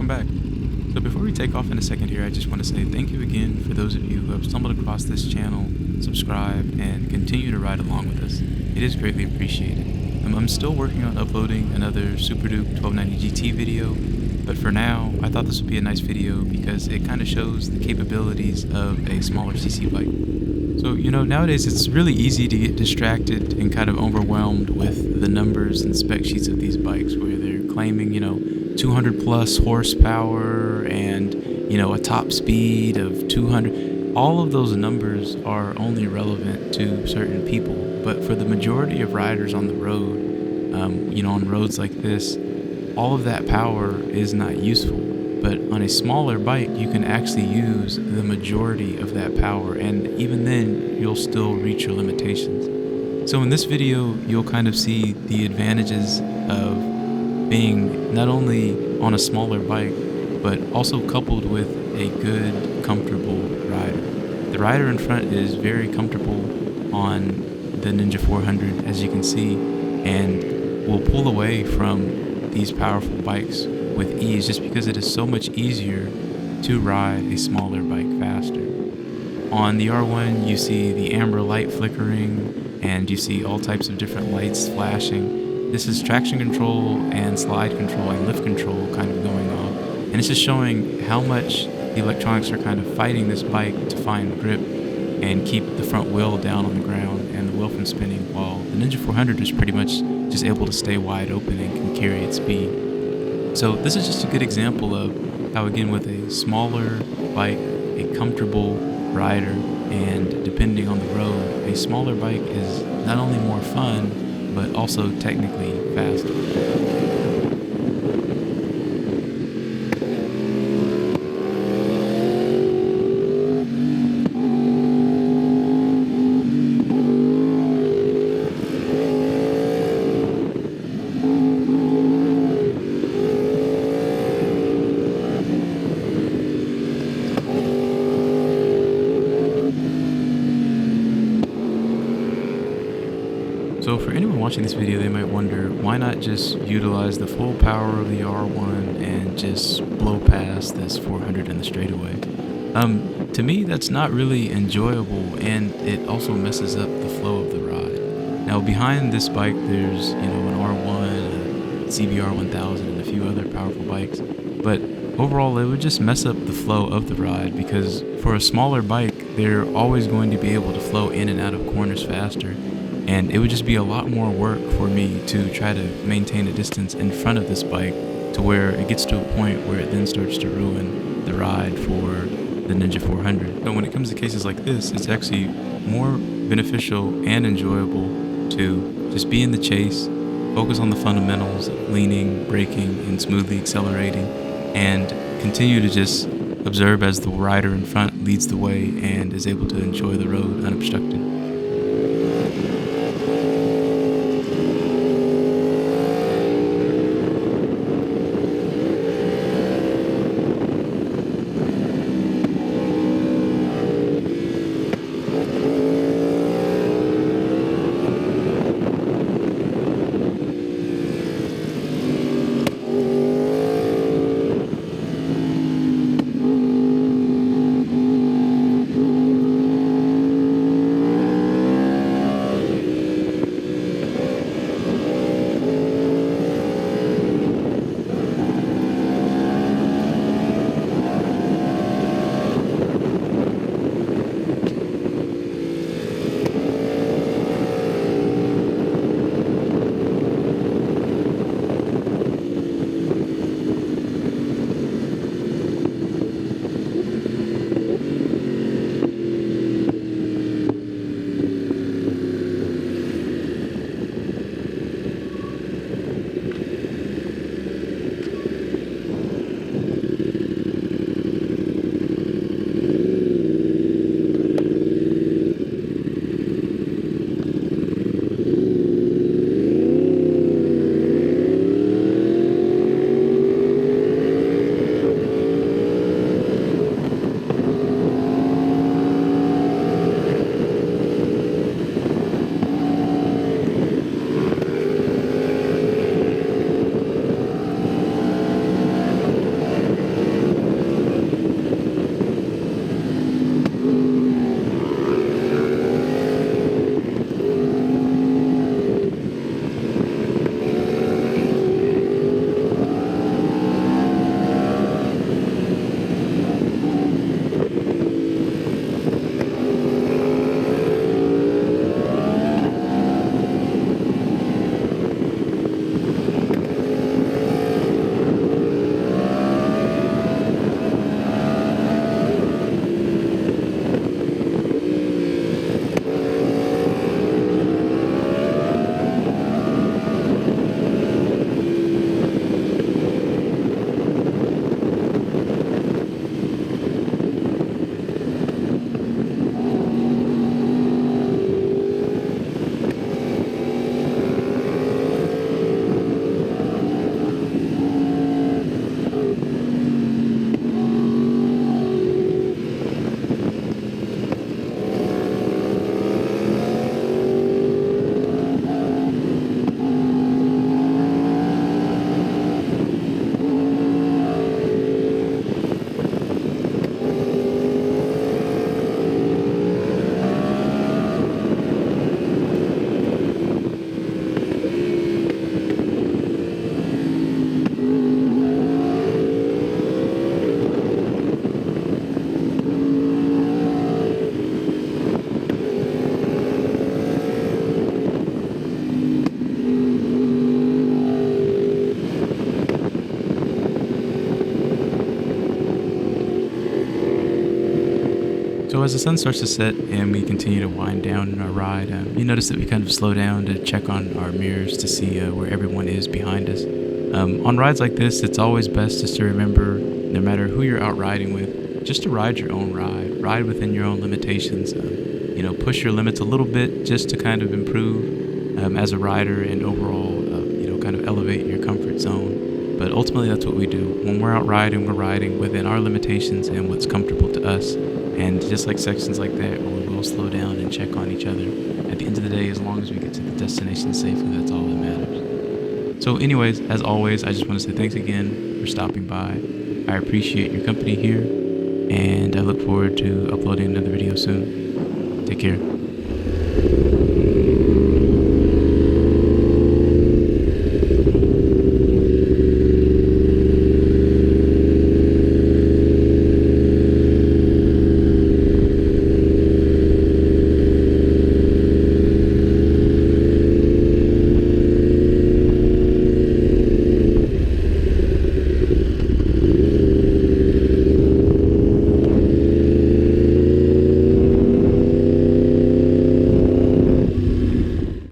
welcome back. So before we take off in a second here, I just want to say thank you again for those of you who have stumbled across this channel, subscribed, and continue to ride along with us. It is greatly appreciated. I'm still working on uploading another Super Duke 1290 GT video, but for now, I thought this would be a nice video because it kind of shows the capabilities of a smaller CC bike. So, nowadays it's really easy to get distracted and kind of overwhelmed with the numbers and spec sheets of these bikes where they're claiming, 200 plus horsepower and, a top speed of 200. All of those numbers are only relevant to certain people, but for the majority of riders on the road, on roads like this, all of that power is not useful. But on a smaller bike, you can actually use the majority of that power, and even then, you'll still reach your limitations. So in this video, you'll kind of see the advantages of being not only on a smaller bike, but also coupled with a good, comfortable rider. The rider in front is very comfortable on the Ninja 400, as you can see, and will pull away from these powerful bikes with ease just because it is so much easier to ride a smaller bike faster. On the R1, you see the amber light flickering and you see all types of different lights flashing. This is traction control and slide control and lift control kind of going on, and it's just showing how much the electronics are kind of fighting this bike to find grip and keep the front wheel down on the ground and the wheel from spinning, while the Ninja 400 is pretty much just able to stay wide open and can carry its speed. So this is just a good example of how, again, with a smaller bike, a comfortable rider, and depending on the road, a smaller bike is not only more fun, but also technically faster. So for anyone watching this video, they might wonder, why not just utilize the full power of the R1 and just blow past this 400 in the straightaway? To me, that's not really enjoyable, and it also messes up the flow of the ride. Now behind this bike, there's, an R1, a CBR 1000, and a few other powerful bikes, but overall it would just mess up the flow of the ride because for a smaller bike, they're always going to be able to flow in and out of corners faster. And it would just be a lot more work for me to try to maintain a distance in front of this bike to where it gets to a point where it then starts to ruin the ride for the Ninja 400. But when it comes to cases like this, it's actually more beneficial and enjoyable to just be in the chase, focus on the fundamentals of leaning, braking, and smoothly accelerating, and continue to just observe as the rider in front leads the way and is able to enjoy the road unobstructed. So as the sun starts to set and we continue to wind down in our ride, you notice that we kind of slow down to check on our mirrors to see where everyone is behind us. On rides like this, it's always best just to remember, no matter who you're out riding with, just to ride your own ride within your own limitations. Push your limits a little bit just to kind of improve as a rider and overall, kind of elevate your comfort zone. But ultimately, that's what we do. When we're out riding, we're riding within our limitations and what's comfortable to us. And just like sections like that, we will slow down and check on each other. At the end of the day, as long as we get to the destination safely, that's all that matters. So anyways, as always, I just want to say thanks again for stopping by. I appreciate your company here, and I look forward to uploading another video soon. Take care.